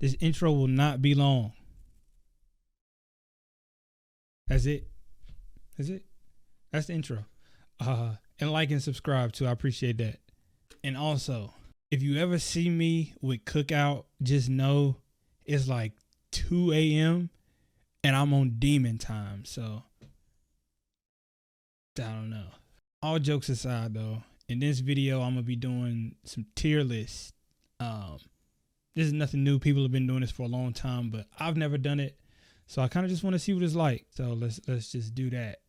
This intro will not be long. That's it. That's it. That's the intro. And like and subscribe too. I appreciate that. And also, if you ever see me with Cookout, just know it's like 2 a.m. and I'm on demon time. So, I don't know. All jokes aside though, in this video, I'm going to be doing some tier lists. This is nothing new. People have been doing this for a long time, but I've never done it. So I kind of just want to see what it's like. So let's just do that.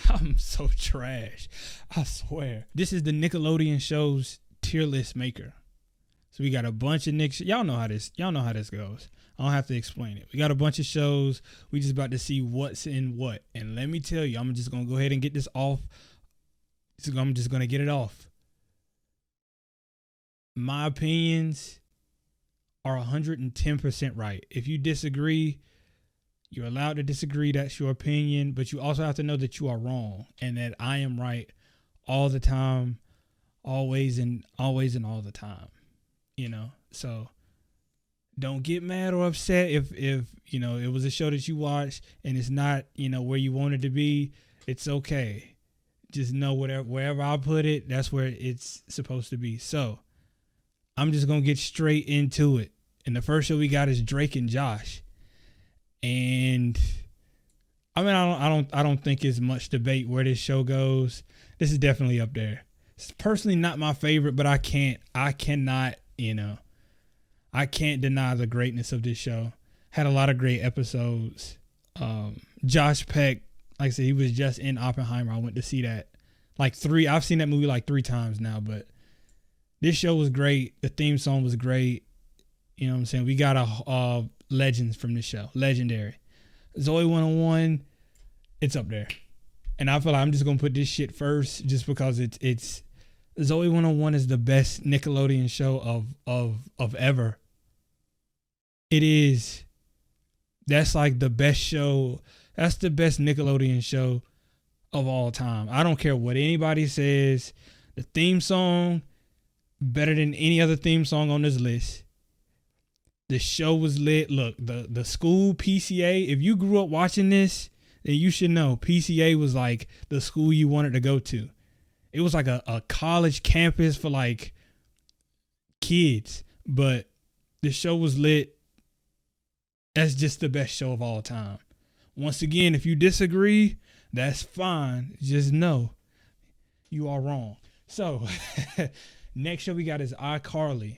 I'm so trash. I swear. This is the Nickelodeon shows tier list maker. So we got a bunch of Nick. Y'all know how this goes. I don't have to explain it. We got a bunch of shows. We just about to see what's in what. And let me tell you, I'm just going to go ahead and get this off. I'm just going to get it off. My opinions are 110% right. If you disagree, you're allowed to disagree. That's your opinion. But you also have to know that you are wrong and that I am right all the time, always and all the time. You know, so don't get mad or upset if you know it was a show that you watched and it's not, you know, where you want it to be. It's okay. Just know wherever I put it, that's where it's supposed to be. So I'm just gonna get straight into it. And the first show we got is Drake and Josh. And I mean, I don't think it's much debate where this show goes. This is definitely up there. It's personally not my favorite, but I cannot, you know, I can't deny the greatness of this show. Had a lot of great episodes. Josh Peck, like I said, he was just in Oppenheimer. I went to see that I've seen that movie like 3 times now, but this show was great. The theme song was great. You know what I'm saying? We got a legends from this show. Legendary. Zoe 101, it's up there. And I feel like I'm just going to put this shit first just because it's Zoe 101 is the best Nickelodeon show of ever. It is. That's like the best show. That's the best Nickelodeon show of all time. I don't care what anybody says. The theme song, better than any other theme song on this list. The show was lit. Look, the school PCA, if you grew up watching this, then you should know PCA was like the school you wanted to go to. It was like a college campus for like kids, but the show was lit. That's just the best show of all time. Once again, if you disagree, that's fine. Just know you are wrong. So next show we got is iCarly.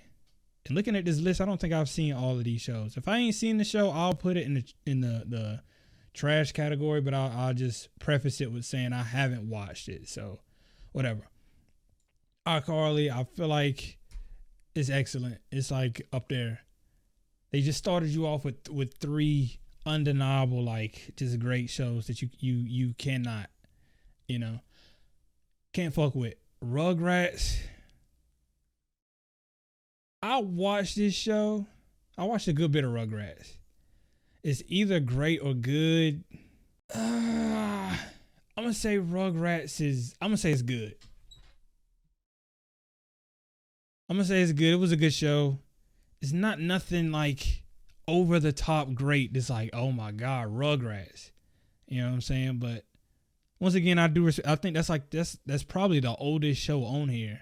And looking at this list, I don't think I've seen all of these shows. If I ain't seen the show, I'll put it in the trash category, but I'll just preface it with saying I haven't watched it. So whatever. iCarly, I feel like it's excellent. It's like up there. They just started you off with 3 undeniable, like just great shows that you cannot, you know, can't fuck with. Rugrats. I watched this show. I watched a good bit of Rugrats. It's either great or good. I'm gonna say Rugrats is. I'm gonna say it's good. I'm gonna say it's good. It was a good show. It's not nothing like over the top great. It's like, oh my god, Rugrats. You know what I'm saying? But once again, I think that's probably the oldest show on here.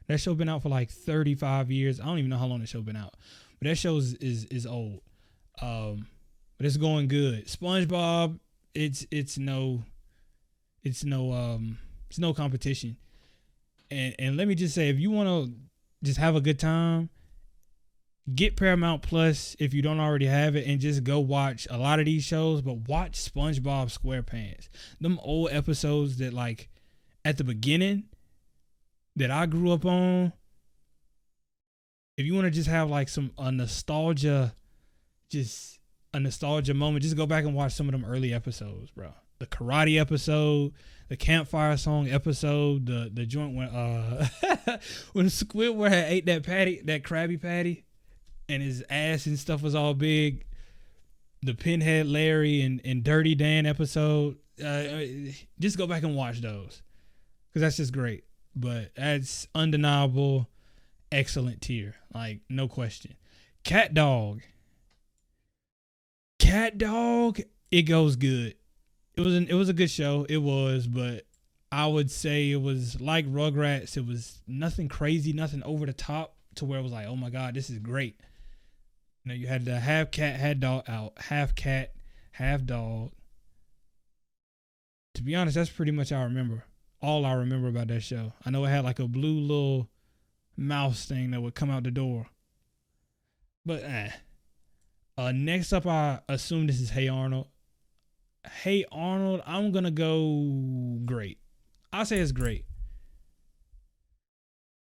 That show been out for like 35 years. I don't even know how long the show been out, but that show is old. But it's going good. SpongeBob, it's no competition. And let me just say, if you want to just have a good time, get Paramount Plus if you don't already have it, and just go watch a lot of these shows. But watch SpongeBob SquarePants. Them old episodes that like at the beginning that I grew up on. If you want to just have like a nostalgia moment, just go back and watch some of them early episodes, bro. The karate episode, the campfire song episode, the joint when when Squidward had ate that Krabby Patty, and his ass and stuff was all big. The Pinhead Larry and Dirty Dan episode. Just go back and watch those, because that's just great. But that's undeniable. excellent tier, like no question. Cat Dog, Cat Dog, it goes good. It was a good show. It was, but I would say it was like Rugrats. It was nothing crazy, nothing over the top to where it was like, oh my god, this is great. You know, you had the half cat, half dog out, half cat, half dog. To be honest, that's pretty much all I remember about that show. I know it had like a blue little mouse thing that would come out the door. But next up, I assume this is Hey Arnold. Hey Arnold, I'm gonna go great. I'll say it's great.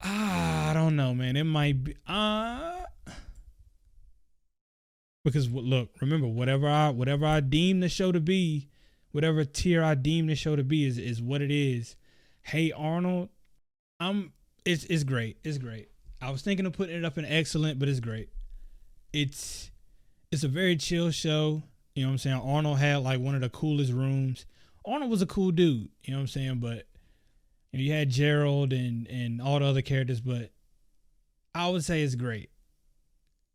I don't know, man. It might be because look, remember, whatever I deem the show to be, whatever tier I deem the show to be is what it is. Hey Arnold, it's great. It's great. I was thinking of putting it up in excellent, but it's great. It's a very chill show. You know what I'm saying? Arnold had like one of the coolest rooms. Arnold was a cool dude. You know what I'm saying? But you had Gerald and all the other characters, but I would say it's great.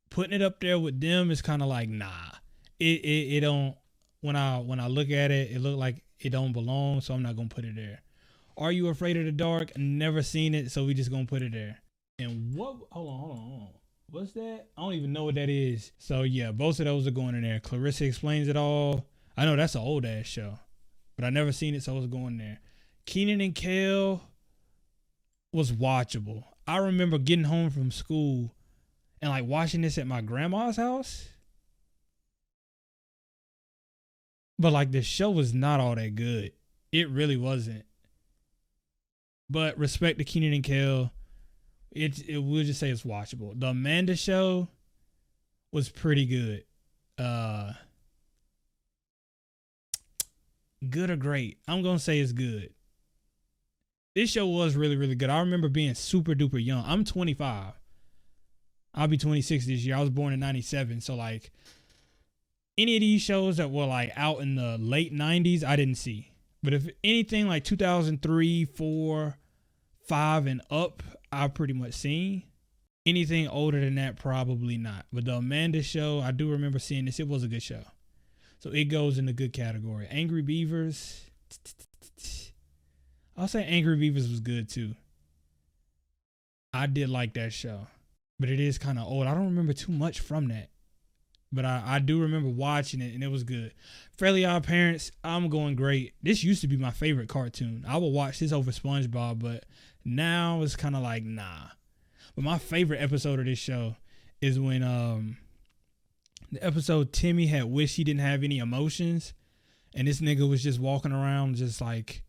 Putting it up there with them is kind of like, nah. It don't, when I look at it, it look like it don't belong, so I'm not gonna put it there. Are You Afraid of the Dark? Never seen it, so we just gonna put it there. And what, hold on. What's that? I don't even know what that is. So yeah, both of those are going in there. Clarissa Explains It All. I know that's an old ass show, but I never seen it, so it's going there. Kenan and Kel was watchable. I remember getting home from school and like watching this at my grandma's house. But like the show was not all that good. It really wasn't. But respect to Kenan and Kel. We'll just say it's watchable. The Amanda Show was pretty good. Good or great? I'm gonna say it's good. This show was really, really good. I remember being super duper young. I'm 25. I'll be 26 this year. I was born in 97. So like any of these shows that were like out in the late 90s, I didn't see. But if anything like 2003, 4, 5 and up, I've pretty much seen. Anything older than that, probably not. But the Amanda Show, I do remember seeing this. It was a good show. So it goes in the good category. Angry Beavers. I'll say Angry Beavers was good too. I did like that show. But it is kind of old. I don't remember too much from that. But I do remember watching it, and it was good. Fairly Odd Parents, I'm going great. This used to be my favorite cartoon. I would watch this over SpongeBob, but now it's kind of like, nah. But my favorite episode of this show is when the episode Timmy had wished he didn't have any emotions, and this nigga was just walking around just like,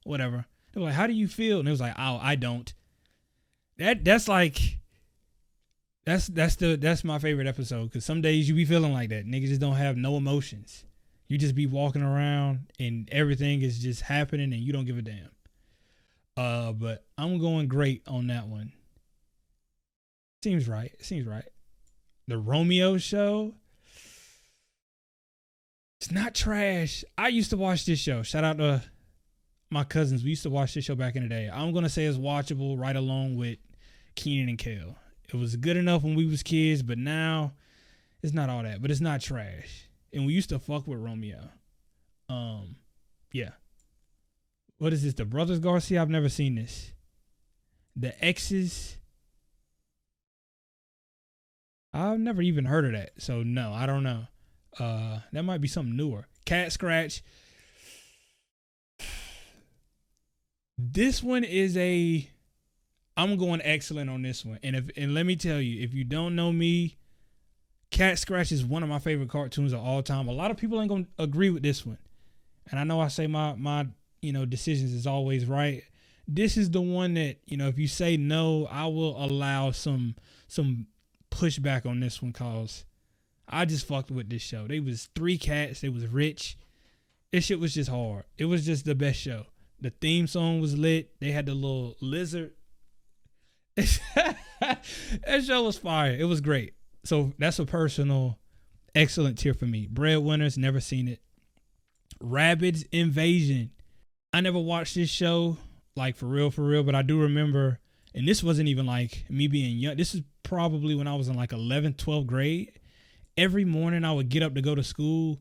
whatever. They were like, how do you feel? And it was like, oh, I don't. That's like... That's my favorite episode, because some days you be feeling like that. Niggas just don't have no emotions. You just be walking around and everything is just happening and you don't give a damn. But I'm going great on that one. Seems right. The Romeo Show. It's not trash. I used to watch this show. Shout out to my cousins. We used to watch this show back in the day. I'm gonna say it's watchable right along with Kenan and Kel. It was good enough when we was kids, but now it's not all that. But it's not trash. And we used to fuck with Romeo. Yeah. What is this? The Brothers Garcia? I've never seen this. The Exes. I've never even heard of that. So no, I don't know. That might be something newer. Cat Scratch. This one is I'm going excellent on this one. And let me tell you, if you don't know me, Cat Scratch is one of my favorite cartoons of all time. A lot of people ain't gonna agree with this one. And I know I say my decisions is always right. This is the one that, if you say no, I will allow some pushback on this one, cause I just fucked with this show. They was 3 cats, they was rich. This shit was just hard. It was just the best show. The theme song was lit. They had the little lizard. That show was fire. It was great. So that's a personal excellent tier for me. Breadwinners, never seen it. Rabbids Invasion. I never watched this show like for real, but I do remember And this wasn't even like me being young. This is probably when I was in like 11th, 12th grade. Every morning I would get up to go to school.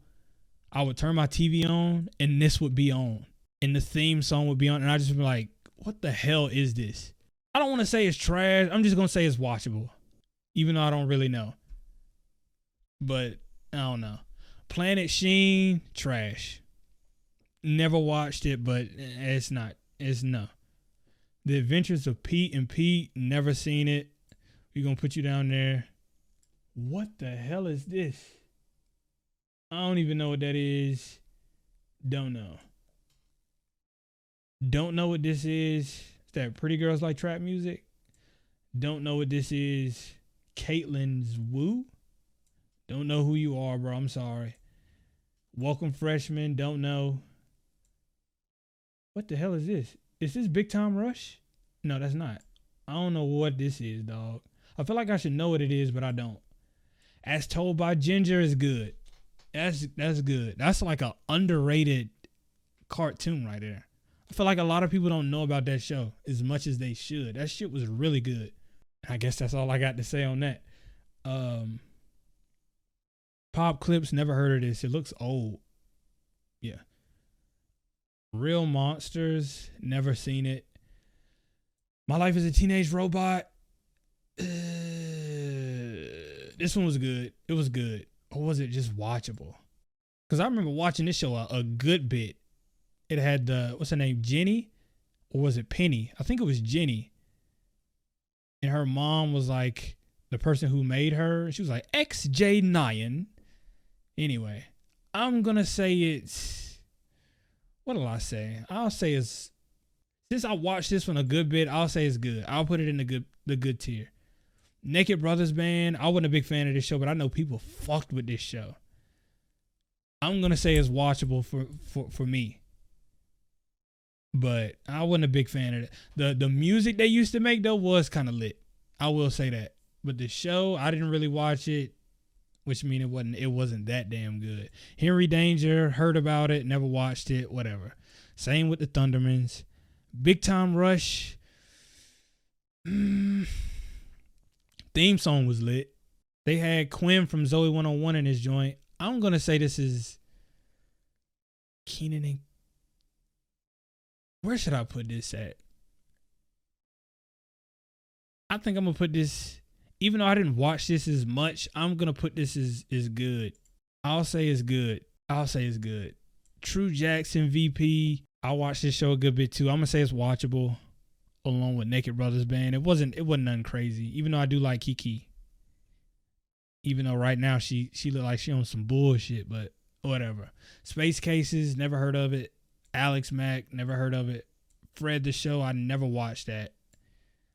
I would turn my TV on and this would be on. And the theme song would be on. And I just be like, what the hell is this? I don't want to say it's trash. I'm just going to say it's watchable. Even though I don't really know. But I don't know. Planet Sheen, trash. Never watched it, but it's not. It's no. The Adventures of Pete and Pete, never seen it. We're going to put you down there. What the hell is this? I don't even know what that is. Don't know. Don't know what this is. Is that Pretty Girls Like Trap Music? Don't know what this is. Caitlin's Woo? Don't know who you are, bro. I'm sorry. Welcome Freshman. Don't know. What the hell is this? Is this Big Time Rush? No, that's not. I don't know what this is, dog. I feel like I should know what it is, but I don't. As Told by Ginger is good. That's good. That's like an underrated cartoon right there. I feel like a lot of people don't know about that show as much as they should. That shit was really good. I guess that's all I got to say on that. Pop Clips, never heard of this. It looks old. Yeah. Real Monsters, never seen it. My Life as a Teenage Robot. This one was good. It was good. Or was it just watchable? Because I remember watching this show a good bit. It had what's her name, Jenny? Or was it Penny? I think it was Jenny. And her mom was like the person who made her. She was like XJ9. Anyway, I'm going to say it's, what will I say? I'll say it's, since I watched this one a good bit, I'll say it's good. I'll put it in the good tier. Naked Brothers Band, I wasn't a big fan of this show, but I know people fucked with this show. I'm going to say it's watchable for me. But I wasn't a big fan of it. The music they used to make, though, was kind of lit. I will say that. But the show, I didn't really watch it, which means it wasn't that damn good. Henry Danger, heard about it, never watched it, whatever. Same with the Thundermans. Big Time Rush. Theme song was lit. They had Quinn from Zoe 101 in this joint. I'm going to say this is Keenan and... Where should I put this at? I think I'm going to put this... Even though I didn't watch this as much, I'm going to put this as good. I'll say it's good. True Jackson VP. I watched this show a good bit too. I'm going to say it's watchable along with Naked Brothers Band. It wasn't nothing crazy, even though I do like Kiki. Even though right now she look like she on some bullshit, but whatever. Space Cases, never heard of it. Alex Mack, never heard of it. Fred the Show, I never watched that.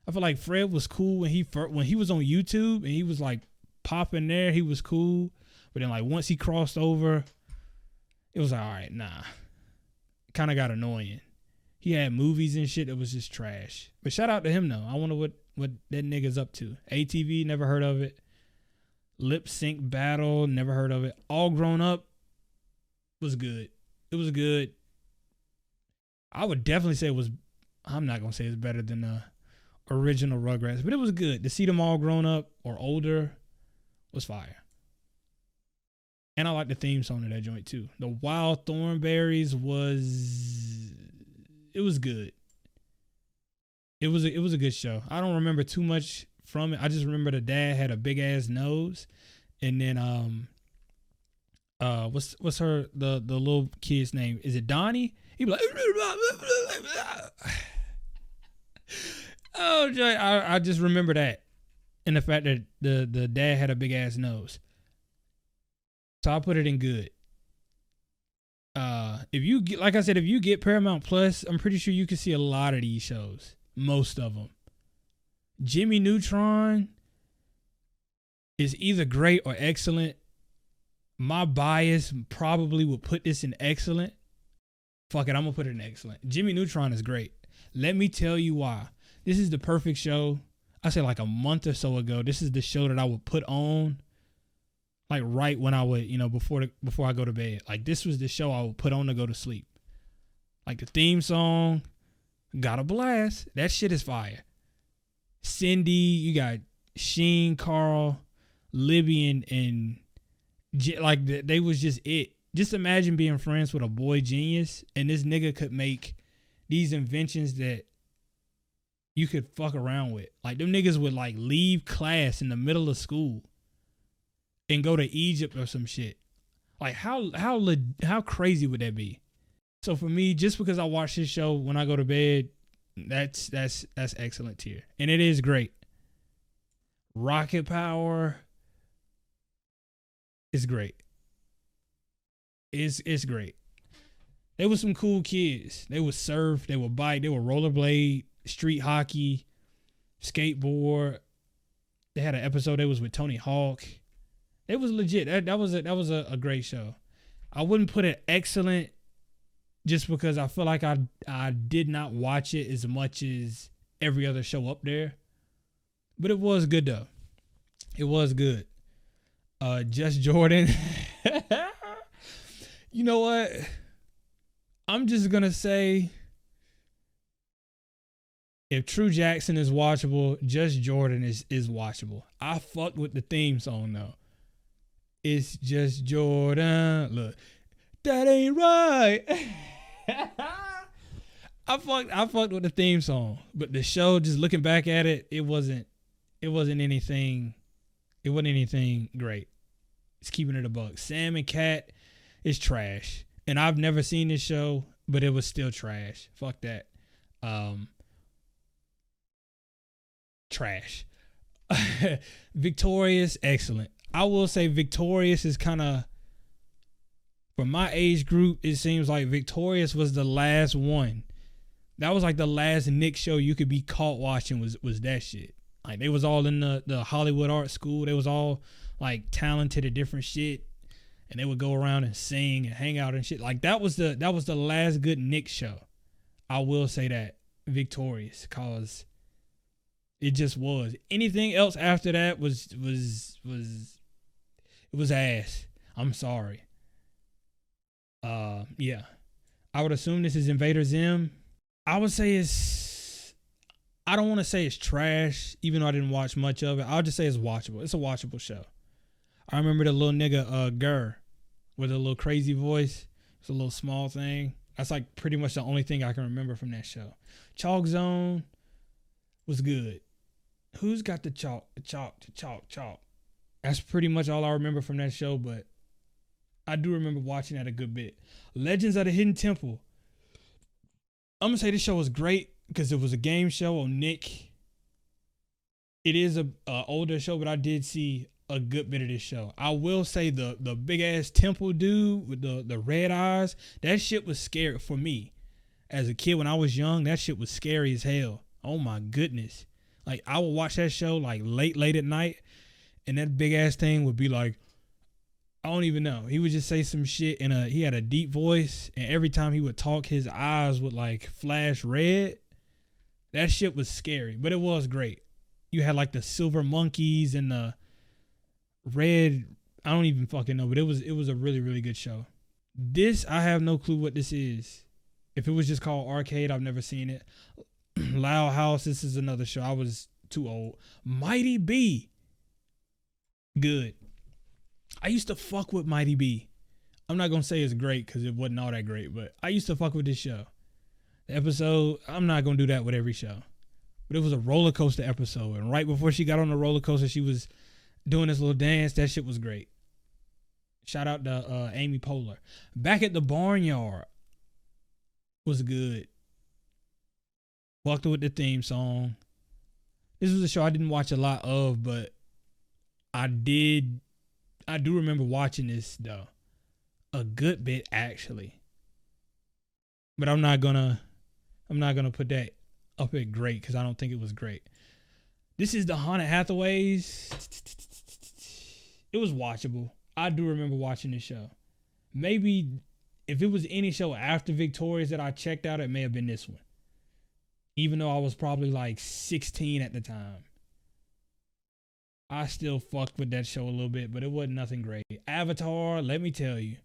I feel like Fred was cool when he was on YouTube and he was like popping there. He was cool, but then like once he crossed over, it was like, all right, nah. Kind of got annoying. He had movies and shit that was just trash. But shout out to him though. I wonder what that nigga's up to. ATV, never heard of it. Lip Sync Battle, never heard of it. All Grown Up was good. It was good. I would definitely say it was. I'm not gonna say it's better than original Rugrats, but it was good. To see them all grown up or older was fire. And I like the theme song of that joint too. The Wild Thornberries was good. It was a good show. I don't remember too much from it. I just remember the dad had a big ass nose, and then what's her the little kid's name? Is it Donnie? He be like, oh, I just remember that, and the fact that the dad had a big ass nose. So I'll put it in good. If you get Paramount Plus, I'm pretty sure you can see a lot of these shows, most of them. Jimmy Neutron is either great or excellent. My bias probably would put this in excellent. Fuck it, I'm gonna put it in excellent. Jimmy Neutron is great. Let me tell you why. This is the perfect show. I said like a month or so ago, this is the show that I would put on like right when I would, before I go to bed. Like this was the show I would put on to go to sleep. Like the theme song, got a blast. That shit is fire. Cindy, you got Sheen, Carl, Libby, and like they was just it. Just imagine being friends with a boy genius, and this nigga could make these inventions that you could fuck around with. Like them niggas would like leave class in the middle of school and go to Egypt or some shit. Like how crazy would that be? So for me, just because I watch this show when I go to bed, that's excellent tier, and it is great. Rocket Power is great. It's great. They were some cool kids. They would surf, they would bike, they would rollerblade, street hockey, skateboard. They had an episode that was with Tony Hawk. It was legit. That was a great show. I wouldn't put it excellent just because I feel like I did not watch it as much as every other show up there. But it was good though. It was good. Just Jordan. You know what? I'm just gonna say if True Jackson is watchable, Just Jordan is watchable. I fucked with the theme song though. It's just Jordan. Look, that ain't right. I fucked with the theme song, but the show, just looking back at it, it wasn't anything great. It's keeping it a buck. Sam and Cat is trash, and I've never seen this show, but it was still trash. Fuck that. Trash. Victorious, excellent. I will say Victorious is kind of, for my age group, it seems like Victorious was the last one. That was like the last Nick show you could be caught watching was that shit. Like they was all in the Hollywood art school. They was all like talented at different shit. And they would go around and sing and hang out and shit. Like that was the last good Nick show. I will say that. Victorious, cause it just was. Anything else after that was ass. I'm sorry. Yeah. I would assume this is Invader Zim. I would say I don't want to say it's trash, even though I didn't watch much of it. I'll just say it's watchable. It's a watchable show. I remember the little nigga, Gurr, with a little crazy voice. It's a little small thing. That's like pretty much the only thing I can remember from that show. Chalk Zone was good. Who's got the chalk? The chalk. That's pretty much all I remember from that show, but I do remember watching that a good bit. Legends of the Hidden Temple. I'm going to say this show was great because it was a game show on Nick. It is a older show, but I did see a good bit of this show. I will say the big ass temple dude with the red eyes, that shit was scary for me. As a kid when I was young, that shit was scary as hell. Oh my goodness. Like I would watch that show like late at night, and that big ass thing would be like, I don't even know. He would just say some shit and he had a deep voice, and every time he would talk, his eyes would like flash red. That shit was scary, but it was great. You had like the silver monkeys and the red, I don't even fucking know, but it was a really, really good show. This, I have no clue what this is. If it was just called Arcade, I've never seen it. Loud House, this is another show. I was too old. Mighty B. Good. I used to fuck with Mighty B. I'm not going to say it's great because it wasn't all that great, but I used to fuck with this show. The episode, I'm not going to do that with every show, but it was a roller coaster episode. And right before she got on the roller coaster, she was doing this little dance. That shit was great. Shout out to Amy Poehler. Back at the Barnyard was good. Fucked with the theme song. This was a show I didn't watch a lot of, but I do remember watching this though. A good bit actually. But I'm not gonna put that up at great because I don't think it was great. This is the Haunted Hathaways. It was watchable. I do remember watching this show. Maybe if it was any show after Victorious that I checked out, it may have been this one. Even though I was probably like 16 at the time. I still fucked with that show a little bit, but it wasn't nothing great. Avatar, let me tell you.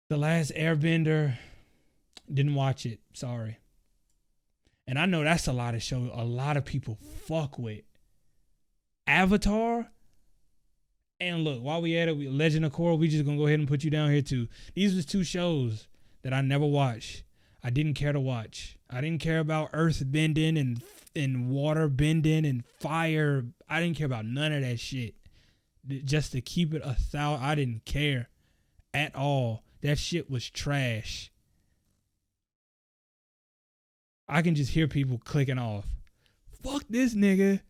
The Last Airbender, didn't watch it. Sorry. And I know that's a lot of show a lot of people fuck with. Avatar. And look, while we at it, Legend of Korra, we just gonna go ahead and put you down here too. These was 2 shows that I never watched. I didn't care to watch. I didn't care about earth bending and water bending and fire. I didn't care about none of that shit. Just to keep it 1,000, I didn't care at all. That shit was trash. I can just hear people clicking off. Fuck this nigga.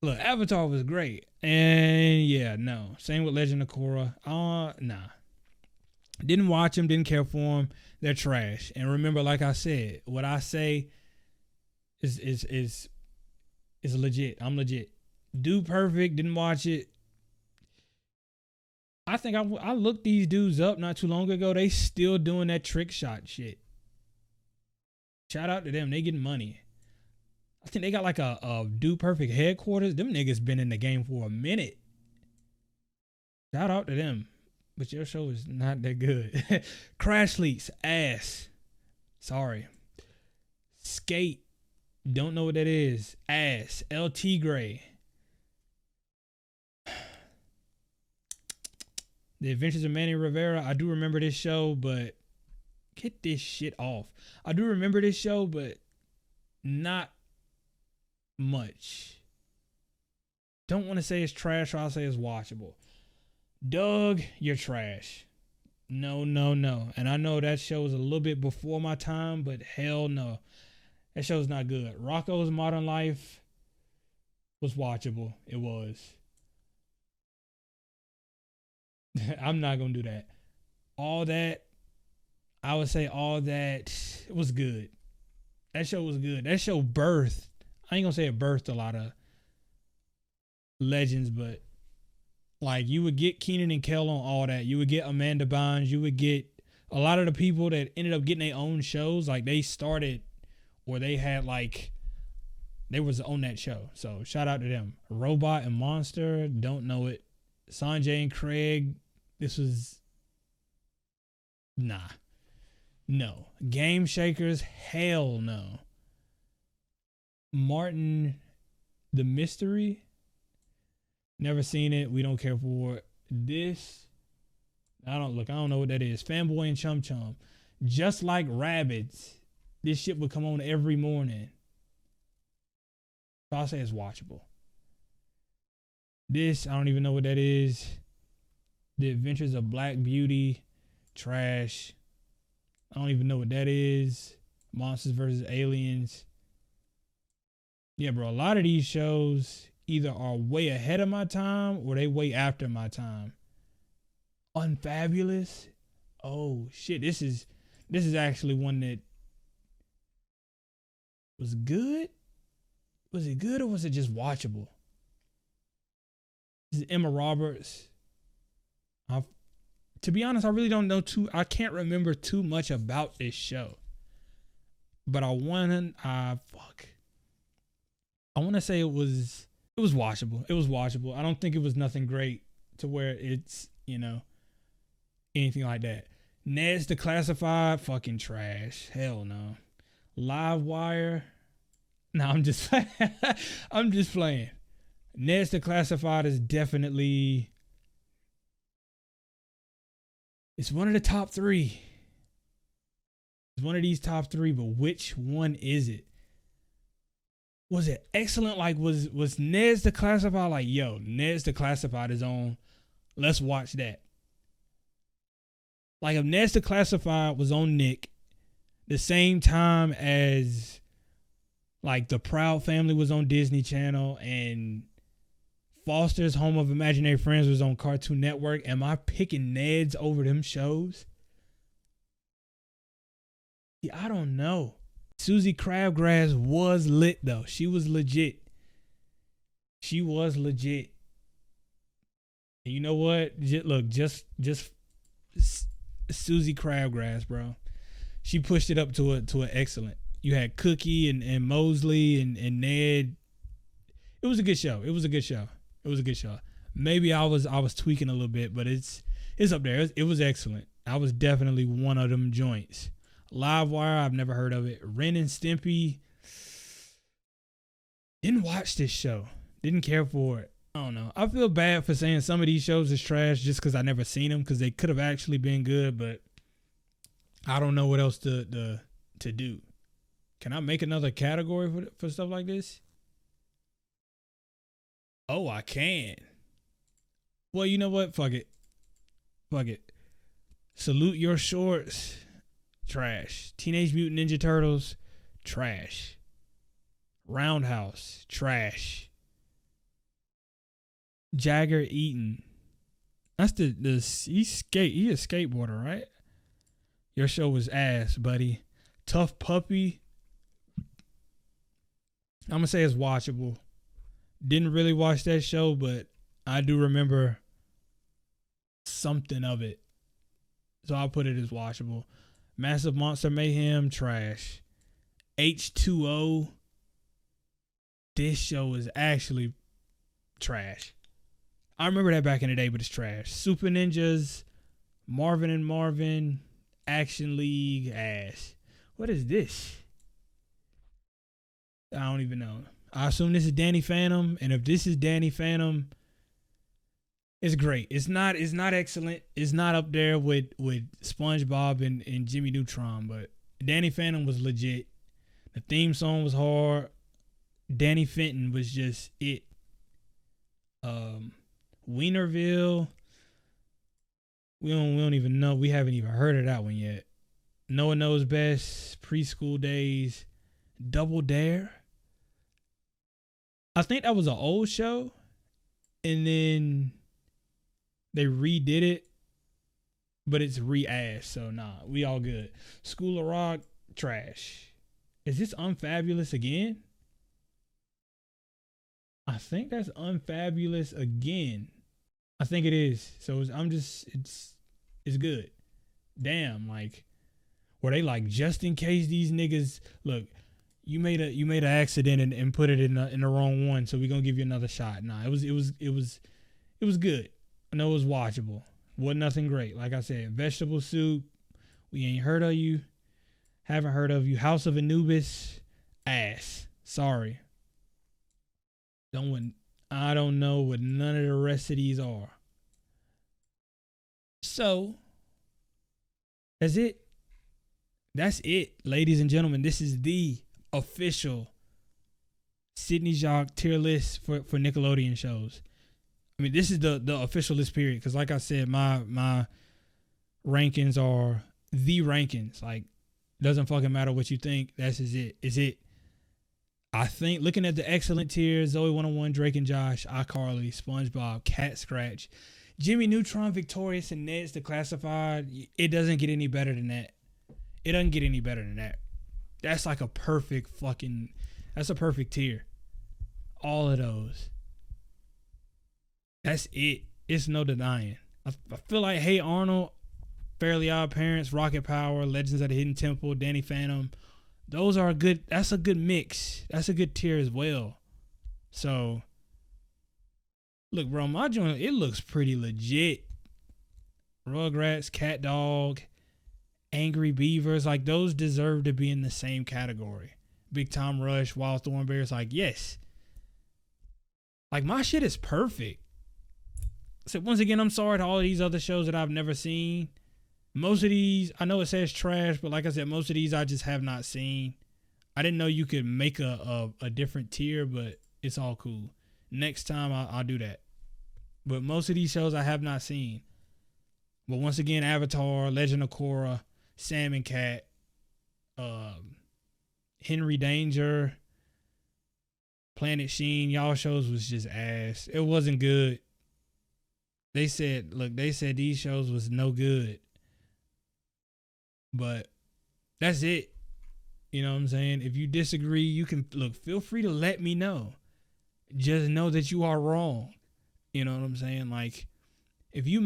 Look, Avatar was great. And yeah, no. Same with Legend of Korra. Nah. Didn't watch them, didn't care for them. They're trash. And remember, like I said, what I say is legit. I'm legit. Dude Perfect, didn't watch it. I think I looked these dudes up not too long ago. They still doing that trick shot shit. Shout out to them. They getting money. I think they got like a Dude Perfect headquarters. Them niggas been in the game for a minute. Shout out to them. But your show is not that good. Crash Leaks, ass. Sorry. Skate. Don't know what that is. Ass. LT Gray. The Adventures of Manny Rivera. I do remember this show, but get this shit off. I do remember this show, but not much. Don't want to say it's trash, or I'll say it's watchable. Doug, you're trash. No. And I know that show was a little bit before my time, but hell no. That show's not good. Rocco's Modern Life was watchable. It was. I'm not going to do that. All That, I would say All That, it was good. That show was good. That show birthed, I ain't going to say it birthed a lot of legends, but like you would get Keenan and Kel on All That. You would get Amanda Bynes. You would get a lot of the people that ended up getting their own shows. Like they started, or they had like, they was on that show. So shout out to them. Robot and Monster, don't know it. Sanjay and Craig, this was, nah. No. Game Shakers, hell no. Martin, The Mystery, never seen it. We don't care for it. This, I don't know what that is. Fanboy and Chum Chum. Just Like Rabbids. This shit would come on every morning. So I'll say it's watchable. This, I don't even know what that is. The Adventures of Black Beauty. Trash. I don't even know what that is. Monsters vs. Aliens. Yeah, bro. A lot of these shows either are way ahead of my time or they way after my time. Unfabulous. Oh shit. This is actually one that was good. Was it good or was it just watchable? This is Emma Roberts. To be honest, I really don't know I can't remember too much about this show. But I want to say it was watchable. It was watchable. I don't think it was nothing great to where it's, anything like that. Ned's Declassified, fucking trash. Hell no. Live Wire. No, I'm just I'm just playing. Ned's Declassified is definitely, it's one of the top 3. It's one of these top 3, but which one is it? Was it excellent? Like, was Ned's Declassified like, yo, Ned's Declassified is on, let's watch that. Like, if Ned's Declassified was on Nick the same time as, like, The Proud Family was on Disney Channel and Foster's Home of Imaginary Friends was on Cartoon Network, am I picking Ned's over them shows? Yeah, I don't know. Susie Crabgrass was lit though. She was legit. She was legit. And you know what? Just Susie Crabgrass, bro. She pushed it up to an excellent. You had Cookie and Mosley and Ned. It was a good show. It was a good show. Maybe I was tweaking a little bit, but it's up there. It was excellent. I was definitely one of them joints. Livewire, I've never heard of it. Ren and Stimpy. Didn't watch this show. Didn't care for it. I don't know. I feel bad for saying some of these shows is trash just because I never seen them, because they could have actually been good, but I don't know what else to do. Can I make another category for stuff like this? Oh, I can. Well, you know what? Fuck it. Fuck it. Salute Your Shorts. Trash. Teenage Mutant Ninja Turtles. Trash. Roundhouse. Trash. Jagger Eaton. That's he a skateboarder, right? Your show was ass, buddy. Tough Puppy. I'm gonna say it's watchable. Didn't really watch that show, but I do remember something of it. So I'll put it as watchable. Massive Monster Mayhem, trash. H2O. This show is actually trash. I remember that back in the day, but it's trash. Super Ninjas, Marvin and Marvin, Action League, ass. What is this? I don't even know. I assume this is Danny Phantom, and if this is Danny Phantom, it's great. It's not excellent. It's not up there with SpongeBob and Jimmy Neutron, but Danny Phantom was legit. The theme song was hard. Danny Fenton was just it. Wienerville. We don't even know. We haven't even heard of that one yet. Noah Knows Best. Preschool Days. Double Dare. I think that was an old show, and then they redid it, but it's re-ass, so nah, we all good. School of Rock, trash. Is this Unfabulous again? I think that's Unfabulous again. I think it is. So it's good. Damn, like, were they like, just in case these niggas, look, you made an accident and put it in the wrong one, so we're gonna give you another shot. Nah, it was good. I know it was watchable. Wasn't nothing great. Like I said, Vegetable Soup, we ain't heard of you. Haven't heard of you. House of Anubis, ass. Sorry. I don't know what none of the rest of these are. So that's it. That's it, ladies and gentlemen. This is the official Sydney Jacques tier list for Nickelodeon shows. I mean, this is the official list period, because like I said, my rankings are the rankings. Like, doesn't fucking matter what you think. That's it. Is it? I think looking at the excellent tiers, Zoe 101, Drake and Josh, iCarly, SpongeBob, Cat Scratch, Jimmy Neutron, Victorious, and Ned's Declassified, it doesn't get any better than that. It doesn't get any better than that. That's like a perfect that's a perfect tier. All of those. That's it. It's no denying. I feel like Hey Arnold, Fairly Odd Parents, Rocket Power, Legends of the Hidden Temple, Danny Phantom. That's a good mix. That's a good tier as well. So, look, bro, my joint, it looks pretty legit. Rugrats, Cat Dog, Angry Beavers, like, those deserve to be in the same category. Big Time Rush, Wild Thornberrys, like, yes. Like, my shit is perfect. So, once again, I'm sorry to all of these other shows that I've never seen. Most of these, I know it says trash, but like I said, most of these I just have not seen. I didn't know you could make a different tier, but it's all cool. Next time I'll do that. But most of these shows I have not seen. But once again, Avatar, Legend of Korra, Sam and Cat, Henry Danger, Planet Sheen, y'all shows was just ass. It wasn't good. They said these shows was no good. But that's it. You know what I'm saying? If you disagree, you can feel free to let me know. Just know that you are wrong. You know what I'm saying? Like, if you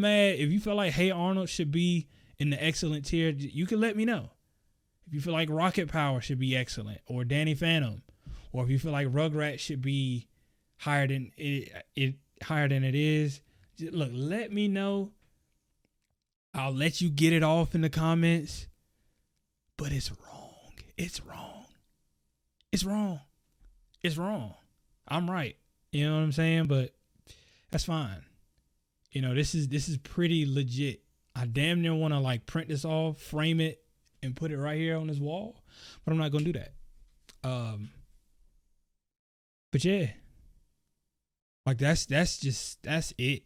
feel like Hey Arnold should be in the excellent tier, you can let me know. If you feel like Rocket Power should be excellent, or Danny Phantom, or if you feel like Rugrats should be higher than it is, look, let me know. I'll let you get it off in the comments. But it's wrong. It's wrong. It's wrong. It's wrong. I'm right. You know what I'm saying? But that's fine. You know, this is pretty legit. I damn near want to like print this off, frame it, and put it right here on this wall, but I'm not gonna do that. But yeah, like that's it.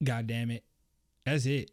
God damn it, that's it.